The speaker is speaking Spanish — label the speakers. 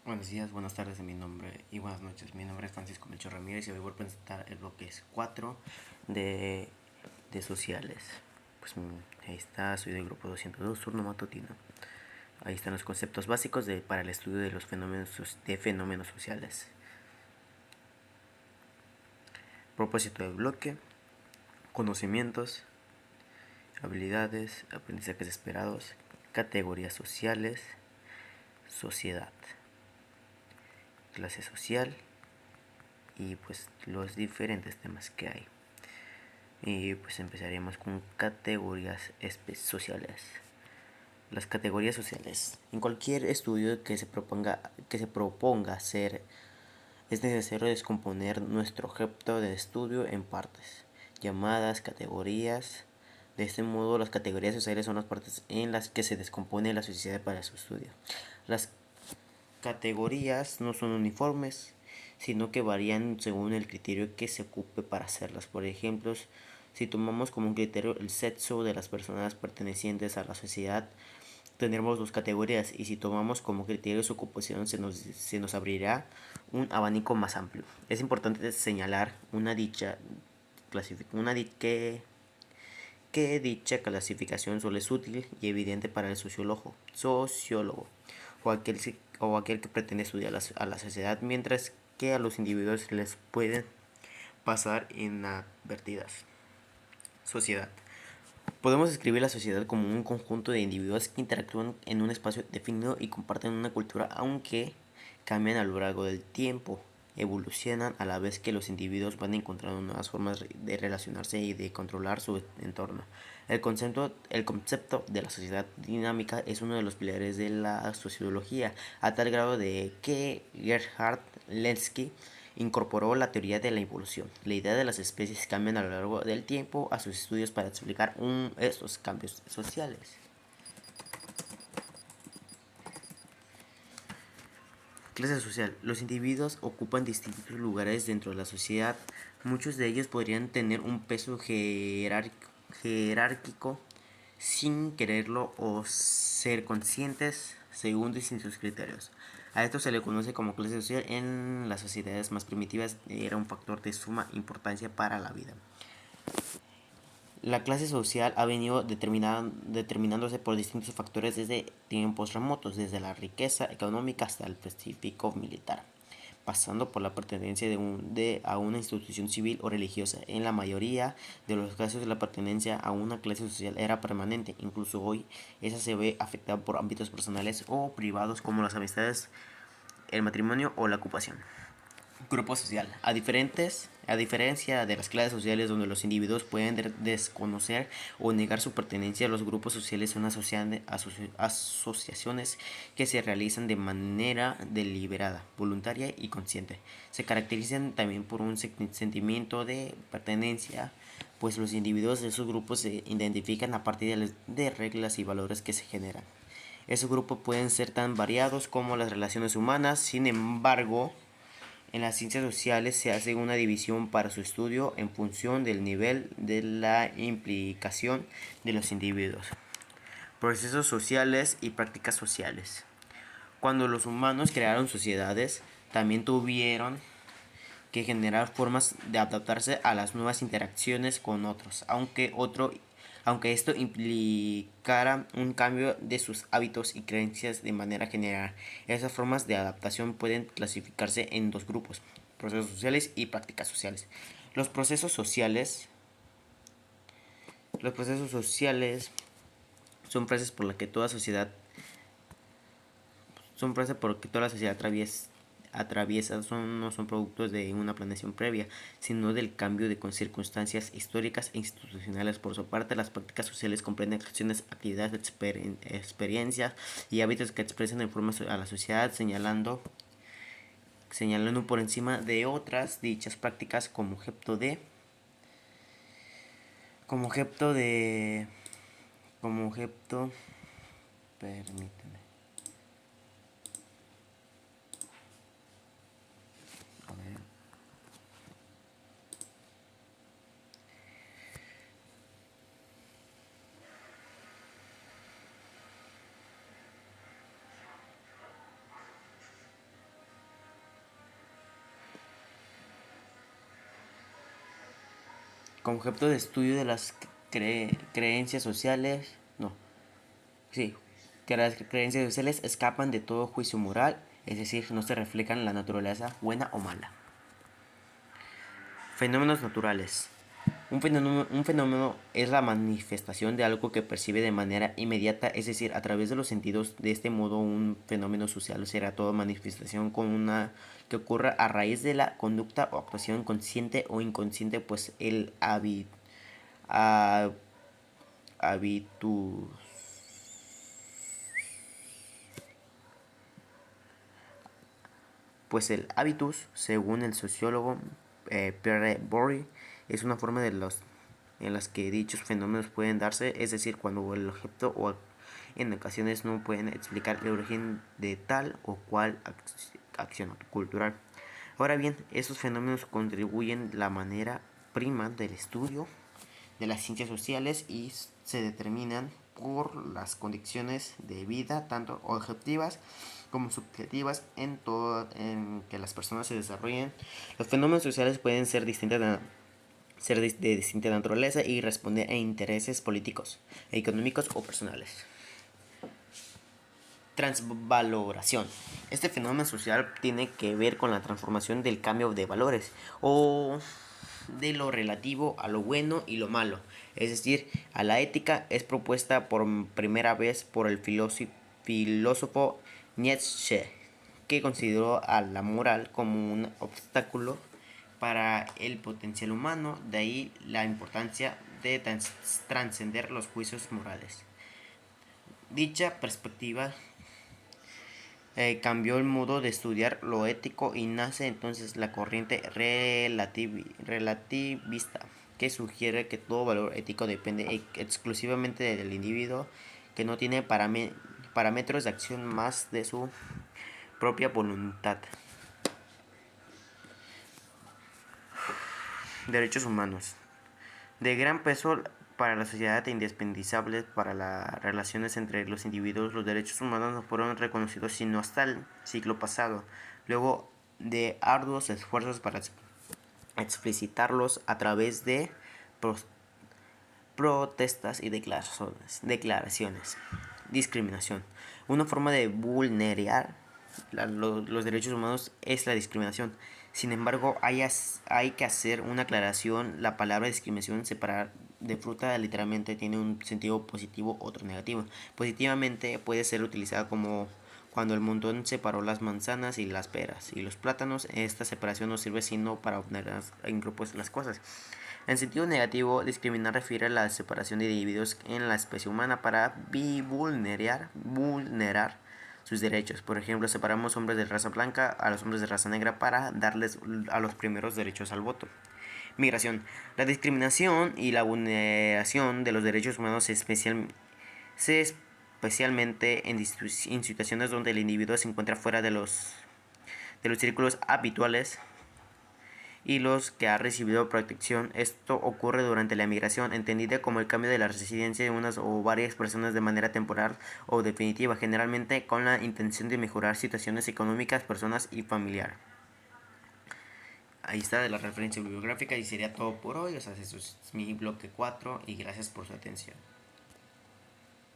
Speaker 1: Buenos días, buenas tardes y buenas noches. Mi nombre es Francisco Melchor Ramírez y hoy voy a presentar el bloque 4 de, de sociales. Ahí está, soy del grupo 202, turno matutino. Ahí están los conceptos básicos para el estudio de los fenómenos sociales. Propósito del bloque: conocimientos, habilidades, aprendizajes esperados, categorías sociales, sociedad, clase social y pues los diferentes temas que hay. Y pues empezaríamos con categorías sociales. Las categorías sociales. En cualquier estudio que se proponga hacer, es necesario descomponer nuestro objeto de estudio en partes, llamadas categorías. De este modo, las categorías sociales son las partes en las que se descompone la sociedad para su estudio. Las categorías no son uniformes, sino que varían según el criterio que se ocupe para hacerlas. Por ejemplo, si tomamos como un criterio el sexo de las personas pertenecientes a la sociedad, tendremos dos categorías, y si tomamos como criterio su ocupación, se nos abrirá un abanico más amplio. Es importante señalar que dicha clasificación solo es útil y evidente para el sociólogo o aquel que pretende estudiar a la sociedad, mientras que a los individuos les pueden pasar inadvertidas. Sociedad. Podemos describir la sociedad como un conjunto de individuos que interactúan en un espacio definido y comparten una cultura, aunque cambian a lo largo del tiempo. Evolucionan a la vez que los individuos van encontrando nuevas formas de relacionarse y de controlar su entorno. El concepto de la sociedad dinámica es uno de los pilares de la sociología, a tal grado de que Gerhard Lenski incorporó la teoría de la evolución. La idea de las especies cambian a lo largo del tiempo a sus estudios para explicar estos cambios sociales. Clase social. Los individuos ocupan distintos lugares dentro de la sociedad. Muchos de ellos podrían tener un peso jerárquico sin quererlo o ser conscientes según distintos criterios. A esto se le conoce como clase social. En las sociedades más primitivas era un factor de suma importancia para la vida. La clase social ha venido determinándose por distintos factores desde tiempos remotos, desde la riqueza económica hasta el prestigio militar, pasando por la pertenencia a una institución civil o religiosa. En la mayoría de los casos, la pertenencia a una clase social era permanente. Incluso hoy, esa se ve afectada por ámbitos personales o privados como las amistades, el matrimonio o la ocupación. Grupo social. A diferencia de las clases sociales donde los individuos pueden desconocer o negar su pertenencia, los grupos sociales son asociaciones que se realizan de manera deliberada, voluntaria y consciente. Se caracterizan también por un sentimiento de pertenencia, pues los individuos de esos grupos se identifican a partir de reglas y valores que se generan. Esos grupos pueden ser tan variados como las relaciones humanas. Sin embargo, en las ciencias sociales se hace una división para su estudio en función del nivel de la implicación de los individuos. Procesos sociales y prácticas sociales. Cuando los humanos crearon sociedades, también tuvieron que generar formas de adaptarse a las nuevas interacciones con otros, aunque esto implicara un cambio de sus hábitos y creencias de manera general. Esas formas de adaptación pueden clasificarse en dos grupos: procesos sociales y prácticas sociales. Los procesos sociales, los procesos sociales son procesos por los que toda sociedad atraviesa. No son productos de una planeación previa, sino del cambio de circunstancias históricas e institucionales. Por su parte, las prácticas sociales comprenden acciones, actividades, experiencias y hábitos que expresan en forma a la sociedad, señalando por encima de otras dichas prácticas como objeto, permíteme, a ver. concepto de estudio de las creencias sociales, no, sí, que las creencias sociales escapan de todo juicio moral, es decir, no se reflejan en la naturaleza buena o mala. Fenómenos naturales. Un fenómeno es la manifestación de algo que percibe de manera inmediata, es decir, a través de los sentidos. De este modo, un fenómeno social será toda manifestación con una que ocurra a raíz de la conducta o actuación consciente o inconsciente, pues el habitus Pues el hábitus, según el sociólogo Pierre Bourdieu, es una forma en las que dichos fenómenos pueden darse, es decir, cuando el objeto o en ocasiones no pueden explicar el origen de tal o cual acción cultural. Ahora bien, esos fenómenos contribuyen la manera prima del estudio de las ciencias sociales y se determinan por las condiciones de vida, tanto objetivas como subjetivas, en que las personas se desarrollen. Los fenómenos sociales pueden ser de distinta naturaleza y responder a intereses políticos, económicos o personales. Transvaloración. Este fenómeno social tiene que ver con la transformación del cambio de valores o de lo relativo a lo bueno y lo malo. Es decir, a la ética es propuesta por primera vez por el filósofo Nietzsche, que consideró a la moral como un obstáculo para el potencial humano, de ahí la importancia de trascender los juicios morales. Dicha perspectiva cambió el modo de estudiar lo ético y nace entonces la corriente relativista, que sugiere que todo valor ético depende exclusivamente del individuo, que no tiene parámetros de acción más de su propia voluntad. Derechos humanos. De gran peso para la sociedad e indispensables para las relaciones entre los individuos, los derechos humanos no fueron reconocidos sino hasta el siglo pasado, luego de arduos esfuerzos para explicitarlos a través de protestas y declaraciones. Discriminación. Una forma de vulnerar los derechos humanos es la discriminación. Sin embargo, hay que hacer una aclaración. La palabra discriminación, separar de fruta, literalmente tiene un sentido positivo, otro negativo. Positivamente puede ser utilizada como cuando el montón separó las manzanas y las peras y los plátanos. Esta separación no sirve sino para poner en grupos las cosas. En sentido negativo, discriminar refiere a la separación de individuos en la especie humana para vulnerar sus derechos. Por ejemplo, separamos hombres de raza blanca a los hombres de raza negra para darles a los primeros derechos al voto. Migración. La discriminación y la vulneración de los derechos humanos especialmente en situaciones donde el individuo se encuentra fuera de los círculos habituales y los que ha recibido protección. Esto ocurre durante la migración, entendida como el cambio de la residencia de unas o varias personas de manera temporal o definitiva, generalmente con la intención de mejorar situaciones económicas, personas y familiar. Ahí está de la referencia bibliográfica y sería todo por hoy. O sea, eso es mi bloque 4 y gracias por su atención.